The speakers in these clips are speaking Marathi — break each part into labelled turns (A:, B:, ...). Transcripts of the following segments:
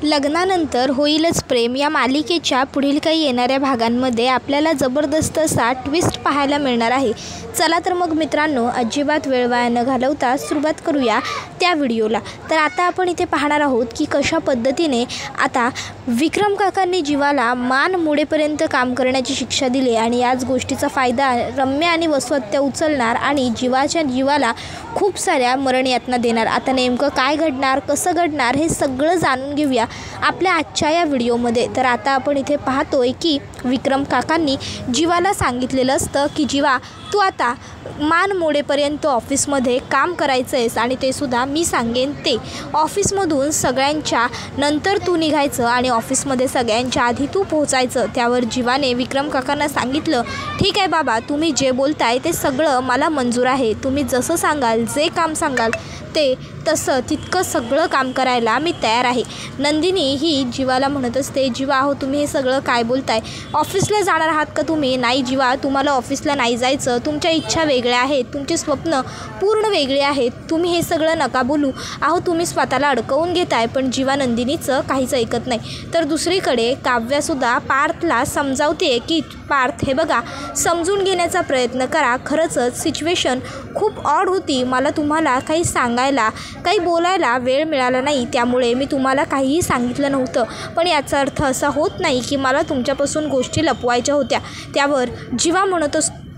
A: लग्नानंतर होईलच प्रेम या मालिकेच्या पुढील काही येणाऱ्या भागांमध्ये आपल्याला जबरदस्त असा ट्विस्ट पाहायला मिळणार आहे। चला तर मग मित्रांनो, अजिबात वेळ वाया न घालवता सुरुवात करूया त्या व्हिडिओला। तर आता आपण इथे पाहणार आहोत की कशा पद्धतीने आता विक्रम काकांनी जीवाला मान मोडेपर्यंत काम करण्याची शिक्षा दिली आणि याच गोष्टीचा फायदा रम्या आणि वसुहत्या उचलणार आणि जीवाला खूप साऱ्या मरणयातना देणार। आता नेमकं काय घडणार, कसं घडणार हे सगळं जाणून घेऊया आपल्या आजच्या या व्हिडिओमध्ये। तर आता आपण इथे पाहतोय की विक्रम काकांनी जीवाला सांगितलेलं असतं की जीवा, तू आता मान मोडेपर्यंत ऑफिसमध्ये काम करायचं आहेस आणि ते सुद्धा मी सांगेन ते। ऑफिसमधून सगळ्यांच्या नंतर तू निघायचं आणि ऑफिसमध्ये सगळ्यांच्या आधी तू पोहोचायचं। त्यावर जीवाने विक्रम काकांना सांगितलं, ठीक आहे बाबा, तुम्ही जे बोलताय ते सगळं मला मंजूर आहे। तुम्ही जसं सांगाल, जे काम सांगाल ते तसं तितकं सगळं काम करायला मी तयार आहे। नंदिनी ही जीवाला म्हणत असते, जीवा हो, तुम्ही हे सगळं काय बोलताय? ऑफिसला जाणार आहात का तुम्ही? नाही जीवा, तुम्हाला ऑफिसला नाही जायचं। तुमच्या इच्छा वेगळ्या आहेत, तुमचे स्वप्न पूर्ण वेगळे आहेत। तुम्ही हे सगळं नका बोलू। अहो, तुम्ही स्वतःला अडकवून घेताय। पण जीवा नंदिनीचं काहीच ऐकत नाही। तर दुसरीकडे काव्यासुद्धा पार्थला समजावते की पार्थ, हे बघा, समजून घेण्याचा प्रयत्न करा। खरंच सिच्युएशन खूप ऑड होती। मला तुम्हाला काही सांगायला, काही बोलायला वेळ मिळाला नाही, त्यामुळे मी तुम्हाला काहीही सांगितलं नव्हतं। पण याचा अर्थ असा होत नाही की मला तुमच्यापासून गोष्टी लपवायच्या होत्या। त्यावर जीवा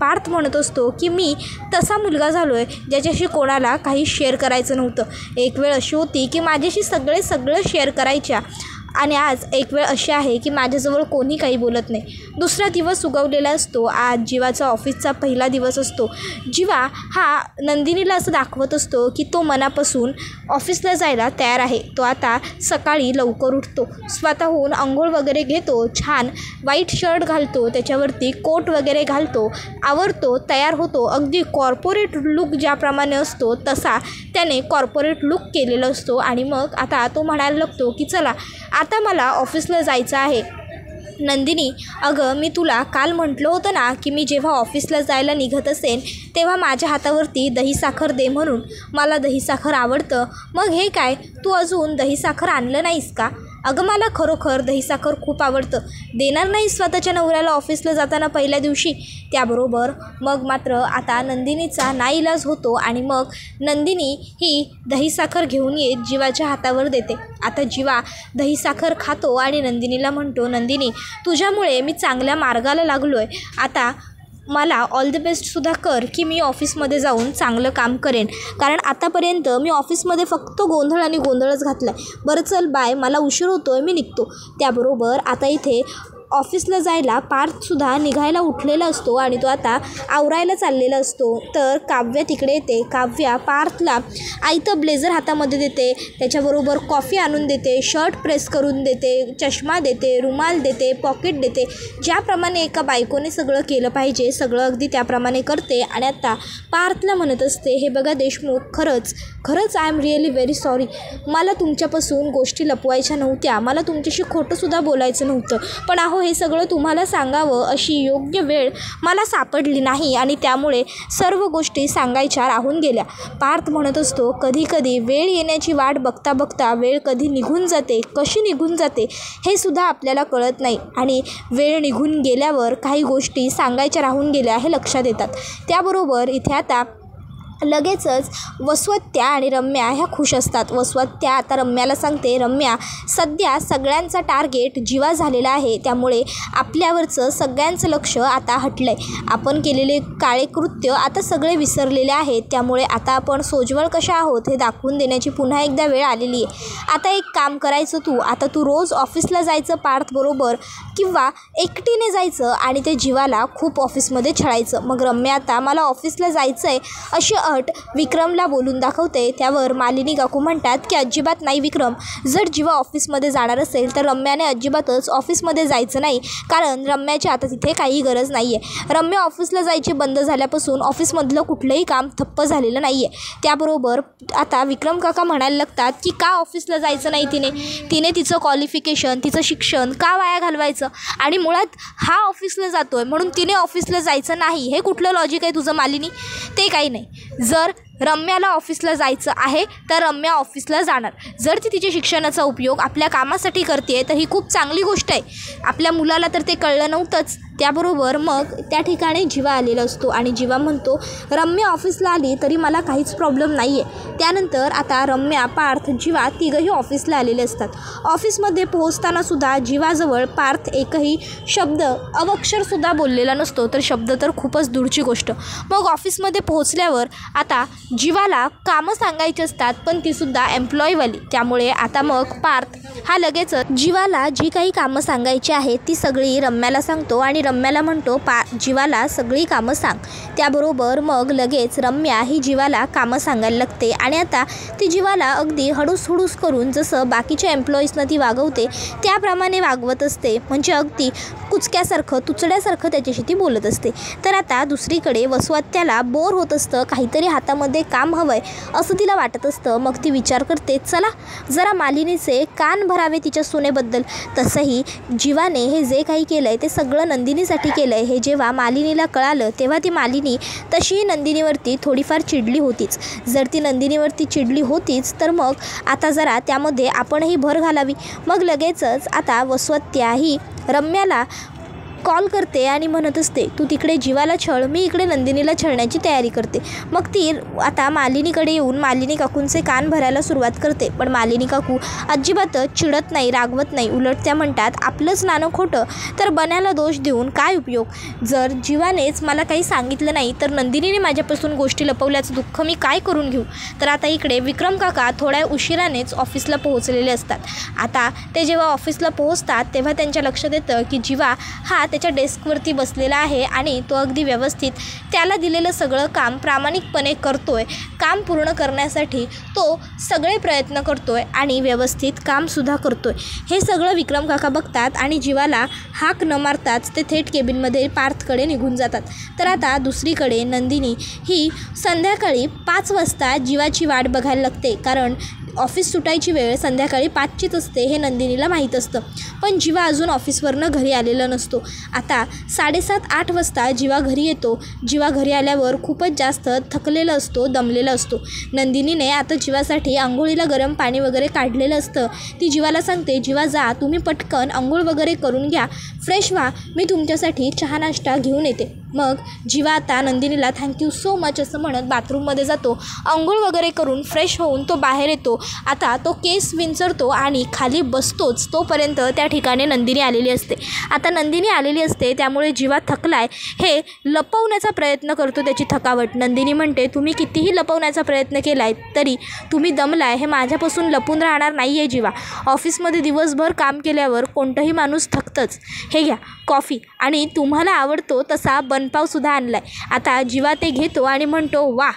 A: पार्थ म्हणत असतो की मी तसा मुलगा झालो आहे ज्याच्याशी कोणाला काही शेअर करायचं नव्हतं। एक वेळ अशी होती की माझ्याशी सगळं शेअर करायच्या आणि आज एक वेळ अशी आहे की माझ्याजवळ कोणी काही बोलत नाही। दुसरा दिवस उगवलेला असतो। आज जीवाचा ऑफिसचा पहिला दिवस असतो। जीवा हा नंदिनीला असं दाखवत असतो की तो मनापासून ऑफिसला जायला तयार आहे। तो आता सकाळी लवकर उठतो, स्वतःहून अंघोळ वगैरे घेतो, छान व्हाईट शर्ट घालतो, त्याच्यावरती कोट वगैरे घालतो, आवरतो, तयार होतो। अगदी कॉर्पोरेट लुक ज्याप्रमाणे असतो तसा त्याने कॉर्पोरेट लुक केलेला असतो आणि मग आता तो म्हणायला लागतो की चला आता मला ऑफिसला जायचं आहे। नंदिनी, अगं, मी तुला काल म्हटलं होतं ना की मी जेव्हा ऑफिसला जायला निघत असेन तेव्हा माझ्या हातावरती दही साखर दे म्हणून। मला दही साखर आवडतं। मग हे काय, तू अजून दही साखर आणलं नाहीस का? अगं, मला खरोखर दही साखर खूप आवडतं। देणार नाही स्वतःच्या नवऱ्याला ऑफिसला जाताना पहिल्या दिवशी? त्याबरोबर मग मात्र आता नंदिनीचा नाईलाज होतो आणि मग नंदिनी ही दही साखर घेऊन येत जीवाच्या हातावर देते। आता जीवा दही साखर खातो आणि नंदिनीला म्हणतो, नंदिनी, तुझ्यामुळे मी चांगल्या मार्गाला लागलो आहे। आता मला ऑल द बेस्टसुद्धा कर की मी ऑफिसमध्ये जाऊन चांगलं काम करेन, कारण आतापर्यंत मी ऑफिसमध्ये फक्त गोंधळ आणि गोंधळच घातला आहे। बरं चल, बाय, मला उशीर होतो आहे, मी निघतो। त्याबरोबर आता इथे ऑफिसला जायला पार्थसुद्धा निघायला उठलेला असतो आणि तो आता आवरायला चाललेला असतो। तर काव्या तिकडे येते। काव्या पार्थला आयतं ब्लेझर हातामध्ये देते, त्याच्याबरोबर कॉफी आणून देते, शर्ट प्रेस करून देते, चष्मा देते, रुमाल देते, पॉकेट देते। ज्याप्रमाणे एका बायकोने सगळं केलं पाहिजे सगळं अगदी त्याप्रमाणे करते आणि आता पार्थला म्हणत असते, हे बघा देशमुख, खरंच I am really very sorry. मला तुमच्यापासून गोष्टी लपवायच्या नव्हत्या, मला तुमच्याशी खोटंसुद्धा बोलायचं नव्हतं, पण अहो, हे सगळं तुम्हाला सांगावं अशी योग्य वेळ मला सापडली नाही आणि त्यामुळे सर्व गोष्टी सांगायच्या राहून गेल्या। पार्थ म्हणत असतो, कधी वेळ येण्याची वाट बघता बघता वेळ कधी निघून जाते, कशी निघून जाते हे सुद्धा आपल्याला कळत नाही आणि वेळ निघून गेल्यावर काही गोष्टी सांगायच्या राहून गेल्या हे लक्षात येतात। त्याबरोबर इथे आता लगेचच वसुहत्या आणि रम्या ह्या खुश असतात। वसुहत्या आता रम्याला सांगते, रम्या, सध्या सगळ्यांचा टार्गेट जीवा झालेला आहे, त्यामुळे आपल्यावरचं सगळ्यांचं लक्ष आता हटलं आहे। आपण केलेले काळे कृत्य आता सगळे विसरलेले आहेत, त्यामुळे आता आपण सोज्वळ कशा आहोत हे दाखवून देण्याची पुन्हा एकदा वेळ आलेली आहे। आता एक काम करायचं, आता तू रोज ऑफिसला जायचं पार्थबरोबर किंवा एकटीने जायचं आणि ते जीवाला खूप ऑफिसमध्ये छळायचं। मग रम्या आता मला ऑफिसला जायचं आहे अशी अट विक्रमला बोलून दाखवते। त्यावर मालिनी काकू म्हणतात की अजिबात नाही विक्रम, जर जीवा ऑफिसमध्ये जाणार असेल तर रम्याने अजिबातच ऑफिसमध्ये जायचं नाही, कारण रम्याची आता तिथे काही गरज नाही आहे। रम्या ऑफिसला जायची बंद झाल्यापासून ऑफिसमधलं कुठलंही काम ठप्प झालेलं नाही आहे। त्याबरोबर आता विक्रम काका म्हणायला लागतात की का ऑफिसला जायचं नाही तिने तिचं क्वालिफिकेशन, तिचं शिक्षण का वाया घालवायचं? आणि मुळात हा ऑफिसला जातोय म्हणून तिने ऑफिसला जायचं नाही, हे कुठलं लॉजिक आहे तुझं मालिनी? ते काही नाही। जर रम्याला ऑफिसला जायचं आहे तर रम्या ऑफिसला जाणार. जर ती तिच्या शिक्षणाचा उपयोग आपल्या कामासाठी करते तर ही खूप चांगली गोष्ट आहे. आपल्या मुलाला तर ते कळलं नव्हतंच. त्याबरोबर मग त्या ठिकाणी जीवा आलेला असतो आणि जीवा म्हणतो रम्या ऑफिसला आली तरी मला काहीच प्रॉब्लेम नाही आहे. त्यानंतर आता रम्या, पार्थ, जीवा तिघंही ऑफिसला आलेले असतात. ऑफिसमध्ये पोहोचतानासुद्धा जीवाजवळ पार्थ एकही शब्द, अवक्षरसुद्धा बोललेला नसतो. तर शब्द तर खूपच दूरची गोष्ट. मग ऑफिसमध्ये पोहोचल्यावर आता जीवाला कामं सांगायची असतात, पण तीसुद्धा एम्प्लॉईवाली. त्यामुळे आता मग पार्थ हा लगेचच जीवाला जी काही कामं सांगायची आहेत ती सगळी रम्याला सांगतो आणि रम्याला म्हणतो जीवाला सगळी कामं सांग. त्याबरोबर मग लगेच रम्या ही जीवाला कामं सांगायला लागते आणि आता ती जीवाला अगदी हडूस करून जसं बाकीच्या एम्प्लॉईजना ती वागवते त्याप्रमाणे वागवत असते. म्हणजे अगदी कुचक्यासारखं, तुचड्यासारखं त्याच्याशी ती बोलत असते. तर आता दुसरीकडे वसुआत्याला बोर होत असतं, काहीतरी हातामध्ये काम हवं आहे असं तिला वाटत असतं. मग ती विचार करते चला जरा मालिनीचे कान भरावे तिच्या सुनेबद्दल. तसंही जीवाने हे जे काही केलं आहे ते सगळं नंदिनीसाठी केलं आहे. हे जेव्हा मालिनीला कळालं तेव्हा ती मालिनी तशीही नंदिनीवरती थोडीफार चिडली होतीच. जर ती नंदिनीवरती चिडली होतीच तर मग आता जरा त्यामध्ये आपणही भर घालावी. मग लगेचच आता वसुआत्या ही रम्याला कॉल करते आणि म्हणत असते तू तिकडे जीवाला छळ, मी इकडे नंदिनीला छळण्याची तयारी करते. मग ती आता मालिनीकडे येऊन मालिनी काकूंचे कान भरायला सुरुवात करते. पण मालिनी काकू अजिबातच चिडत नाही, रागवत नाही. उलट त्या म्हणतात आपलंच नाणं खोटं तर बनायला दोष देऊन काय उपयोग. जर जीवानेच मला काही सांगितलं नाही तर नंदिनीने माझ्यापासून गोष्टी लपवल्याचं दुःख मी काय करून घेऊ. तर आता इकडे विक्रम काका थोड्या उशिरानेच ऑफिसला पोहोचलेले असतात. आता ते जेव्हा ऑफिसला पोहोचतात तेव्हा त्यांच्या लक्षात येतं की जीवा हा त्याच्या डेस्कवरती बसलेला आहे आणि तो अगदी व्यवस्थित त्याला दिलेलं सगळं काम प्रामाणिकपणे करतोय. काम पूर्ण करण्यासाठी तो सगळे प्रयत्न करतोय आणि व्यवस्थित कामसुद्धा करतोय. हे सगळं विक्रम काका बघतात आणि जीवाला हाक न मारताच ते थेट केबिनमध्ये पार्थकडे निघून जातात. तर आता दुसरीकडे नंदिनी ही संध्याकाळी 5 वाजता जीवाची वाट बघायला लागते. कारण ऑफिस सुटायची वेळ संध्याकाळी 5चीच असते हे नंदिनीला माहीत असतं. पण जीवा अजून ऑफिसवरनं घरी आलेला नसतो. आता 7:30-8 वाजता जीवा घरी येतो. जीवा घरी आल्यावर खूपच जास्त थकलेला असतो, दमलेला असतो. नंदिनीने आता जीवासाठी आंघोळीला गरम पाणी वगैरे काढलेलं असतं. ती जीवाला सांगते जीवा जा तुम्ही पटकन आंघोळ वगैरे करून घ्या, फ्रेश व्हा, मी तुमच्यासाठी चहा नाश्ता घेऊन येते. मग जीवा आता नंदिनीला थँक्यू सो मच असं म्हणत बाथरूममध्ये जातो. आंघोळ वगैरे करून फ्रेश होऊन तो बाहेर येतो. आता तो केस विंचरतो आणि खाली बसतोच तोपर्यंत त्या ठिकाणी नंदिनी आलेली असते. आता नंदिनी आलेली असते त्यामुळे जीवा थकलाय हे लपवण्याचा प्रयत्न करतो त्याची थकावट. नंदिनी म्हणते तुम्ही कितीही लपवण्याचा प्रयत्न केलाय तरी तुम्ही दमलाय हे माझ्यापासून लपून राहणार नाही आहे जीवा. ऑफिसमध्ये दिवसभर काम केल्यावर कोणतंही माणूस थकतंच. हे घ्या कॉफी आणि तुम्हाला आवडतो तसा बनपावसुद्धा आणलाय. आता जीवा ते घेतो आणि म्हणतो वा,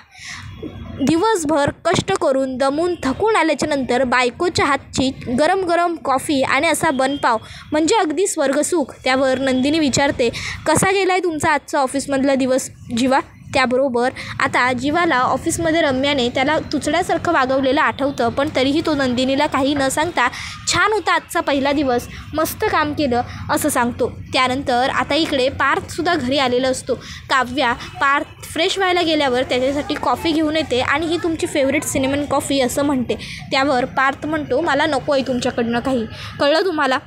A: दिवसभर कष्ट करून दमून थकून आल्याच्यानंतर बायकोच्या हातची गरम गरम कॉफी आणि असा बनपाव म्हणजे अगदी स्वर्गसुख. त्यावर नंदिनी विचारते कसा गेला आहे तुमचा आजचा ऑफिसमधला दिवस जीवा. त्याबरोबर आता जीवाला ऑफिसमध्ये रम्याने त्याला तुचड्यासारखं वागवलेलं आठवतं. पण तरीही तो नंदिनीला काही न सांगता छान होता आजचा पहिला दिवस, मस्त काम केलं असं सांगतो. त्यानंतर आता इकडे पार्थसुद्धा घरी आलेला असतो. काव्या पार्थ फ्रेश व्हायला गेल्यावर त्याच्यासाठी कॉफी घेऊन येते आणि ही तुमची फेवरेट सिनेमन कॉफी असं म्हणते. त्यावर पार्थ म्हणतो मला नको आहे तुमच्याकडनं काही, कळलं तुम्हाला.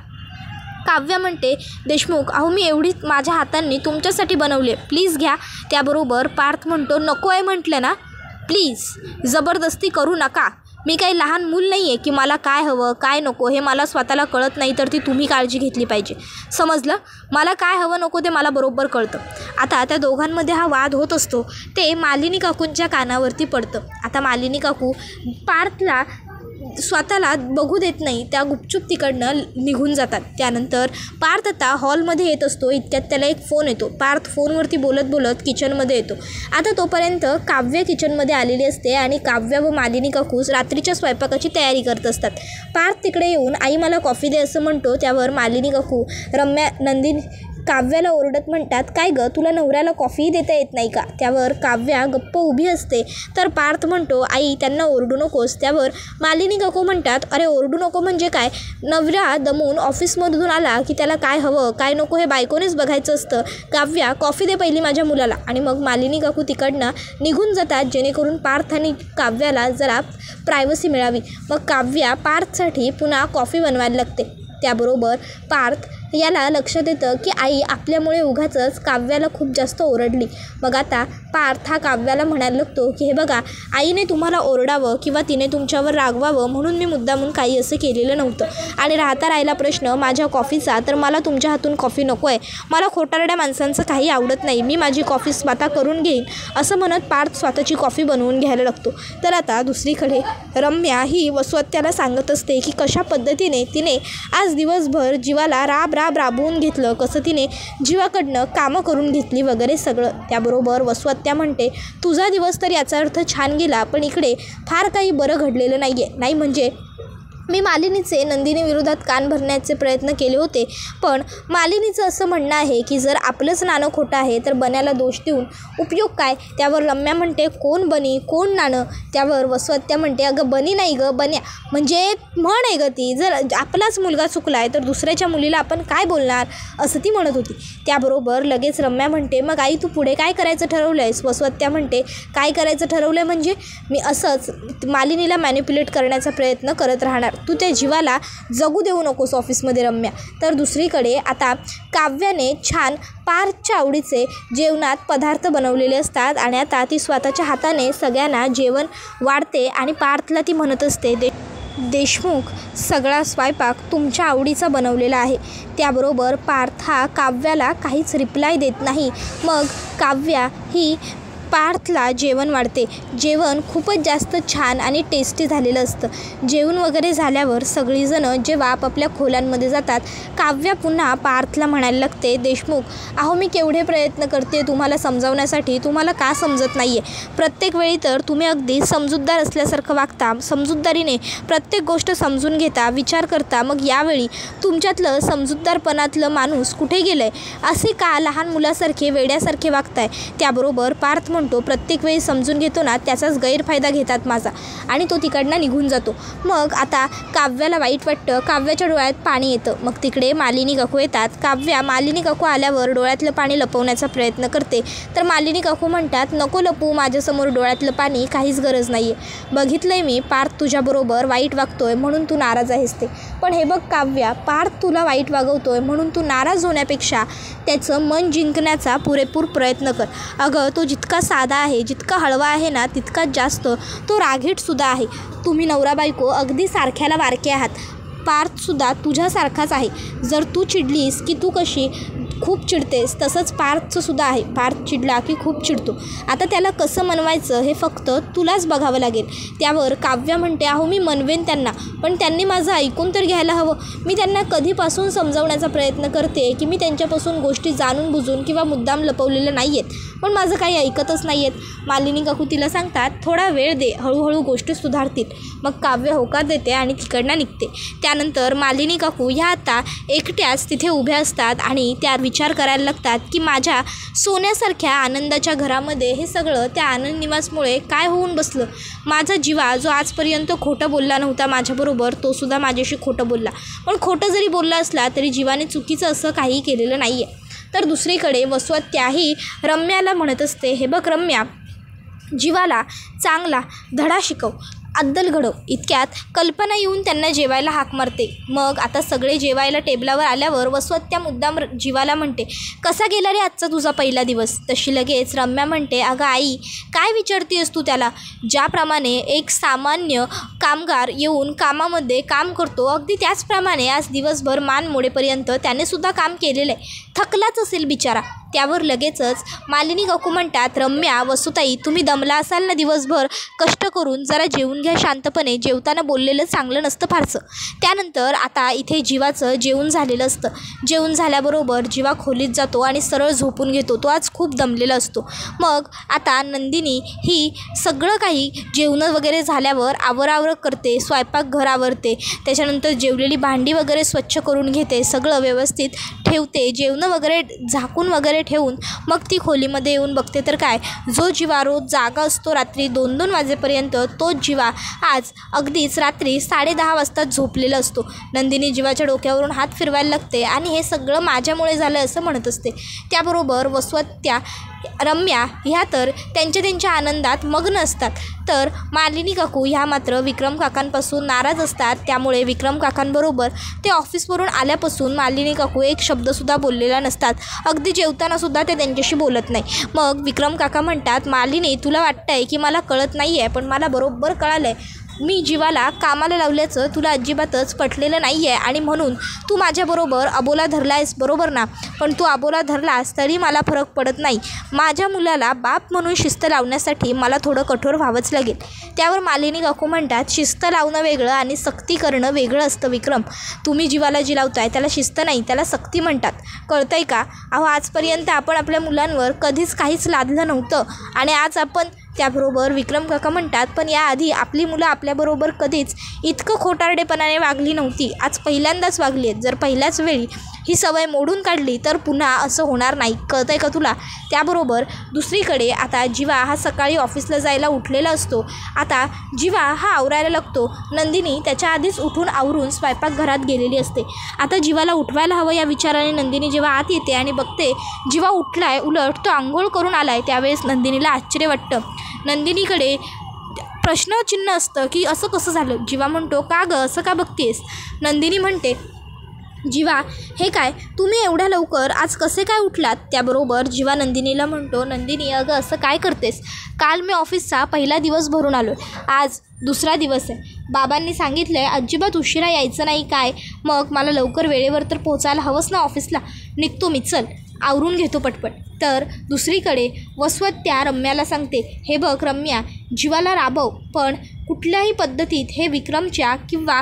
A: काव्या म्हणते देशमुख अहो मी एवढी माझ्या हातांनी तुमच्यासाठी बनवले, प्लीज घ्या. त्याबरोबर पार्थ म्हणतो नको आहे म्हटलं ना, प्लीज जबरदस्ती करू नका. मी काही लहान मूल नाही आहे की मला काय हवं काय नको हे मला स्वतःला कळत नाही तर ती तुम्ही काळजी घेतली पाहिजे, समजलं. मला काय हवं नको ते मला बरोबर कळतं. आता त्या दोघांमध्ये हा वाद होत असतो ते मालिनी काकूंच्या कानावरती पडतं. आता मालिनी काकू पार्थला स्वतःला बघू देत नाही, त्या गुपचूप तिकडनं निघून जातात. त्यानंतर पार्थ आता हॉलमध्ये येत असतो. इतक्यात त्याला एक फोन येतो. पार्थ फोनवरती बोलत बोलत किचनमध्ये येतो. आता तोपर्यंत काव्य किचनमध्ये आलेली असते आणि काव्य व मालिनी काकूस रात्रीच्या स्वयंपाकाची तयारी करत असतात. पार्थ तिकडे येऊन आई मला कॉफी दे असं म्हणतो. त्यावर मालिनी काकू काव्याला ओरडत म्हणतात, काय गं तुला नवऱ्याला कॉफी देता येत नाही का? त्यावर काव्या गप्प उभी असते. तर पार्थ म्हणतो, आई त्यांना ओरडू नकोस. त्यावर मालिनी काकू म्हणतात, अरे ओरडू नको म्हणजे काय? नवरा दमून ऑफिसमधून आला की त्याला काय हवं काय नको हे बायकोनेच बघायचं असतं. काव्या कॉफी दे पहिली माझ्या मुलाला. आणि मग मालिनी काकू तिकडनं निघून जातात, जेणेकरून पार्थ आणि काव्याला जरा प्रायव्हसी मिळावी. मग काव्या पार्थसाठी पुन्हा कॉफी बनवायला लागते. त्याबरोबर पार्थ याला लक्षात येतं की आई आपल्यामुळे उगाचच काव्याला खूप जास्त ओरडली. मग आता पार्थ हा काव्याला म्हणायला लागतो की हे बघा, आईने तुम्हाला ओरडावं किंवा तिने तुमच्यावर रागवावं म्हणून मी मुद्दामून काही असं केलेलं नव्हतं. आणि राहिला प्रश्न माझ्या कॉफीचा, तर मला तुमच्या हातून कॉफी नको आहे. मला खोटारड्या माणसांचं काही आवडत नाही. मी माझी कॉफी स्वतः करून घेईन. असं म्हणत पार्थ स्वतःची कॉफी बनवून घ्यायला लागतो. तर आता दुसरीकडे रम्या ही वसवत्याला सांगत असते की कशा पद्धतीने तिने आज दिवसभर जीवाला राबवून घेतलं, कसं तिने जीवाकडनं कामं करून घेतली वगैरे सगळं. त्याबरोबर वसवत्या म्हणते, तुझा दिवस तर याचा अर्थ छान गेला, पण इकडे फार काही बरं घडलेलं नाही आहे. नाही म्हणजे मी मालिनीचे नंदिनी विरोधात कान भरण्याचे प्रयत्न केले होते, पण मालिनीचं असं म्हणणं आहे की जर आपलंच नाणं खोटं आहे तर बन्याला दोष देऊन उपयोग काय? त्यावर रम्या म्हणते, कोण बनी कोण नाणं? त्यावर वसवत्या म्हणते, अगं बनी नाही गं, बन्या म्हणजे म्हण आहे गं ती. जर आपलाच मुलगा चुकला आहे तर दुसऱ्याच्या मुलीला आपण काय बोलणार, असं ती म्हणत होती. त्याबरोबर लगेच रम्या म्हणते, मग आई तू पुढे काय करायचं ठरवलं आहेस? वसवत्या म्हणते, काय करायचं ठरवलं आहे म्हणजे मी असंच मालिनीला मॅनिप्युलेट करण्याचा प्रयत्न करत राहणार. तू त्या जीवाला जगू देऊ नकोस ऑफिसमध्ये रम्या. तर दुसरीकडे आता काव्याने छान पार्थच्या आवडीचे जेवणात पदार्थ बनवलेले असतात आणि आता ती स्वतःच्या हाताने सगळ्यांना जेवण वाढते आणि पार्थला ती म्हणत असते, देशमुख सगळा स्वयंपाक तुमच्या आवडीचा बनवलेला आहे. त्याबरोबर पार्थ हा काव्याला काहीच रिप्लाय देत नाही. मग काव्या ही पार्थला जेवण वाढते. जेवण खूपच जास्त छान आणि टेस्टी झालेलं असतं. जेवण वगैरे झाल्यावर सगळीजणं जेव्हा आपापल्या खोल्यांमध्ये जातात, काव्या पुन्हा पार्थला म्हणायला लागते, देशमुख अहो मी केवढे प्रयत्न करते तुम्हाला समजावण्यासाठी, तुम्हाला का समजत नाही आहे? प्रत्येक वेळी तर तुम्ही अगदी समजूतदार असल्यासारखं वागता, समजूतदारीने प्रत्येक गोष्ट समजून घेता, विचार करता. मग यावेळी तुमच्यातलं समजूतदारपणातलं माणूस कुठे गेलं आहे? असे का लहान मुलासारखे वेड्यासारखे वागताय? त्याबरोबर पार्थ म्हणतो, प्रत्येक वेळी समजून घेतो ना त्याचाच गैरफायदा घेतात माझा. आणि तो तिकडनं निघून जातो. मग आता काव्याला वाईट वाटतं. काव्याच्या डोळ्यात पाणी येतं. मग तिकडे मालिनी काकू येतात. काव्या मालिनी काकू आल्यावर डोळ्यातलं पाणी लपवण्याचा प्रयत्न करते. तर मालिनी काकू म्हणतात, नको लपवू माझ्यासमोर डोळ्यातलं पाणी, काहीच गरज नाही आहे. बघितलंय मी पार्थ तुझ्याबरोबर वाईट वागतोय म्हणून तू नाराज आहेस ते. पण हे बघ काव्या, पार्थ तुला वाईट वागवतोय म्हणून तू नाराज होण्यापेक्षा त्याचं मन जिंकण्याचा पुरेपूर प्रयत्न कर. अगं तो जितका साधा आहे, जितका हळवा आहे ना, तितकाच जास्त तो रागीटसुद्धा आहे. तुम्ही नवरा बायको अगदी सारख्याला वारके आहात. पार्थसुद्धा तुझ्यासारखाच आहे. जर तू चिडलीस की तू कशी खूप चिडतेस, तसंच पार्थचंसुद्धा आहे. पार्थ चिडला की खूप चिडतो. आता त्याला कसं मनवायचं हे फक्त तुलाच बघावं लागेल. त्यावर काव्या म्हणते, अहो मी मनवेन त्यांना, पण त्यांनी माझं ऐकून तर घ्यायला हवं. मी त्यांना कधीपासून समजावण्याचा प्रयत्न करते की मी त्यांच्यापासून गोष्टी जाणून बुजून किंवा मुद्दाम लपवलेल्या नाही आहेत, पण माझं काही ऐकतच नाही आहेत. मालिनी काकू तिला सांगतात, थोडा वेळ दे, हळूहळू गोष्टी सुधारतील. मग काव्य होकार देते आणि तिकडनं निघते. त्यानंतर मालिनी काकू ह्या आता एकट्याच तिथे उभ्या असतात आणि त्या विचार करायला लागतात की माझ्या सोन्यासारख्या आनंदाच्या घरामध्ये हे सगळं त्या आनंद निवासमुळे काय होऊन बसलं. माझा जीवा जो आजपर्यंत खोटं बोलला नव्हता माझ्याबरोबर, तो सुद्धा माझ्याशी खोटं बोलला. पण खोटं जरी बोलला असला तरी जीवाने चुकीचं असं काही केलेलं नाही आहे. तर दुसरीकडे वसवत्याही रम्याला म्हणत असते, हे बघ रम्या, जीवाला चांगला धडा शिकव, अद्दल घडव. इतक्यात कल्पना येऊन त्यांना जेवायला हाक मारते. मग आता सगळे जेवायला टेबलावर आल्यावर वसवत्या मुद्दाम जीवाला म्हणते, कसा गेला रे आजचा तुझा पहिला दिवस? तशी लगेच रम्या म्हणते, अगं आई काय विचारतेस तू त्याला? ज्याप्रमाणे एक सामान्य कामगार येऊन कामामध्ये काम करतो, अगदी त्याचप्रमाणे आज दिवसभर मान मोडेपर्यंत त्याने सुद्धा काम केलेलं आहे. थकलाच असेल बिचारा. त्यावर लगेचच मालिनी काकू म्हणतात, रम्या, वसुताई, तुम्ही दमला असाल ना दिवसभर कष्ट करून, जरा जेवून घ्या शांतपणे. जेवताना बोललेलं चांगलं नसतं फारसं. त्यानंतर आता इथे जीवाचं जेवण झालेलं असतं. जेवण झाल्याबरोबर जीवा खोलीत जातो आणि सरळ झोपून घेतो. तो आज खूप दमलेला असतो. मग आता नंदिनी ही सगळं काही जेवणं वगैरे झाल्यावर आवरावर करते, स्वयंपाकघर आवरते, त्याच्यानंतर जेवलेली भांडी वगैरे स्वच्छ करून घेते, सगळं व्यवस्थित ठेवते. जेवणं वगैरे झाकून वगैरे ठेवून मग ती खोलीमध्ये येऊन बघते तर काय, जो जीवा रोज जागा असतो रात्री 2-2 वाजेपर्यंत, तोच जीवा आज अगदीच रात्री 10:30 वाजता झोपलेला असतो. नंदिनी जीवाच्या डोक्यावरून हात फिरवायला लागते आणि हे सगळं माझ्यामुळे झालं असं म्हणत असते. त्याबरोबर वसवत्या, रम्या ह्या तर त्यांच्या आनंदात मग्न असतात. तर मालिनी काकू ह्या मात्र विक्रम काकांपासून नाराज असतात. त्यामुळे विक्रम काकांबरोबर ते ऑफिसवरून आल्यापासून मालिनी काकू एक शब्दसुद्धा बोललेला नसतात. अगदी जेवतानासुद्धा ते त्यांच्याशी बोलत नाही. मग विक्रम काका म्हणतात, मालिनी, तुला वाटतं आहे की मला कळत नाही आहे, पण मला बरोबर कळालं आहे. मी जीवाला कामाला लावल्याचं तुला अजिबातच पटलेलं नाही आहे आणि म्हणून तू माझ्याबरोबर अबोला धरला आहेस, बरोबर ना? पण तू अबोला धरलास तरी मला फरक पडत नाही. माझ्या मुलाला बाप म्हणून शिस्त लावण्यासाठी मला थोडं कठोर व्हावंच लागेल. त्यावर मालिनी काकू म्हणतात, शिस्त लावणं वेगळं आणि सक्ती करणं वेगळं असतं विक्रम. तुम्ही जीवाला जी लावताय त्याला शिस्त नाही, त्याला सक्ती म्हणतात. कळतंय का? आजपर्यंत आपण आपल्या मुलांवर कधीच काहीच लादलं नव्हतं आणि आज आपण. त्याबरोबर विक्रम काका म्हणतात, पण याआधी आपली मुलं आपल्याबरोबर कधीच इतकं खोटारडेपणाने वागली नव्हती. आज पहिल्यांदाच वागली आहेत. जर पहिल्याच वेळी ही सवय मोडून काढली तर पुन्हा असं होणार नाही. कळतंय का तुला? त्याबरोबर दुसरीकडे आता जीवा हा सकाळी ऑफिसला जायला उठलेला असतो. आता जीवा हा आवरायला लागतो. नंदिनी त्याच्या आधीच उठून आवरून स्वयंपाकघरात गेलेली असते. आता जीवाला उठवायला हवं या विचाराने नंदिनी जेव्हा आत येते आणि बघते जीवा उठलाय, उलट तो आंघोळ करून आलाय, त्यावेळेस नंदिनीला आश्चर्य वाटतं. नंदिनीकडे प्रश्नचिन्ह असतं की असं कसं झालं? जीवा म्हणतो, का गं असं का बघतेस? नंदिनी म्हणते, जीवा, हे काय, तुम्ही एवढ्या लवकर आज कसे काय उठलात? त्याबरोबर जीवा नंदिनीला म्हणतो, नंदिनी, अगं असं काय करतेस? काल मी ऑफिसचा पहिला दिवस भरून आलो, आज दुसरा दिवस आहे. बाबांनी सांगितलं आहे अजिबात उशिरा यायचं नाही. काय मग मला लवकर वेळेवर तर पोचायला हवंच ना ऑफिसला. निघतो मी, चल आवरून घेतो पटपट. तर दुसरीकडे वसवत्या रम्याला सांगते, हे बघ रम्या, जीवाला राबव, पण कुठल्याही पद्धतीत हे विक्रमच्या किंवा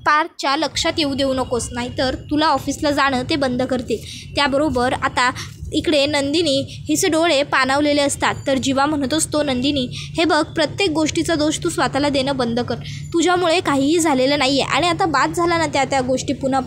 A: पार्थच्या लक्षात येऊ देऊ नकोस, नाहीतर तुला ऑफिसला जाणं ते बंद करते. त्याबरोबर आता इकडे नंदिनी हिचे डोळे पाणावलेले असतात. तर जीवा म्हणत असतो, नंदिनी, हे बघ, प्रत्येक गोष्टीचा दोष तू स्वतःला देणं बंद कर. तुझ्यामुळे काहीही झालेलं नाही आहे आणि आता बाद झाला ना त्या गोष्टी पुन्हा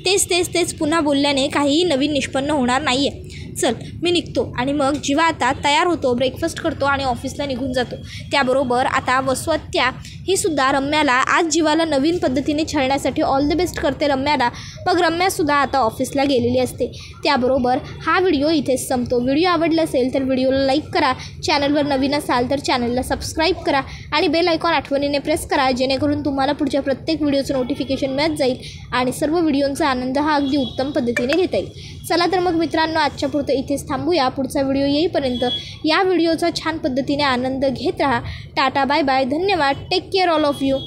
A: तेच पुन्हा बोलल्याने काहीही नवीन निष्पन्न होणार नाही आहे. चल मी निघतो. आणि मग जीवा आता तयार होतो, ब्रेकफास्ट करतो आणि ऑफिसला निघून जातो. त्याबरोबर आता वसवत्या ही सुद्धा रम्याला आज जीवाला नवीन पद्धतीने छळण्यासाठी ऑल द बेस्ट करते रम्याला. मग रम्यासुद्धा आता ऑफिसला गेलेली असते. त्याबरोबर हा व्हिडिओ इथेच संपतो. व्हिडिओ आवडला असेल तर व्हिडिओला लाईक करा, चॅनलवर नवीन असाल तर चॅनलला सबस्क्राईब करा आणि बेल आयकॉन आठवणीने प्रेस करा, जेणेकरून तुम्हाला पुढच्या प्रत्येक व्हिडिओचं नोटिफिकेशन मिळत जाईल आणि सर्व व्हिडिओंचा आनंद हा अगदी उत्तम पद्धतीने घेता येईल. चला तर मग मित्रांनो, आजच्या पुरतं इथेच थांबूया. पुढचा व्हिडिओ येईपर्यंत या व्हिडिओचा छान पद्धतीने आनंद घेत राहा. टाटा, बाय बाय, धन्यवाद, take care all of you.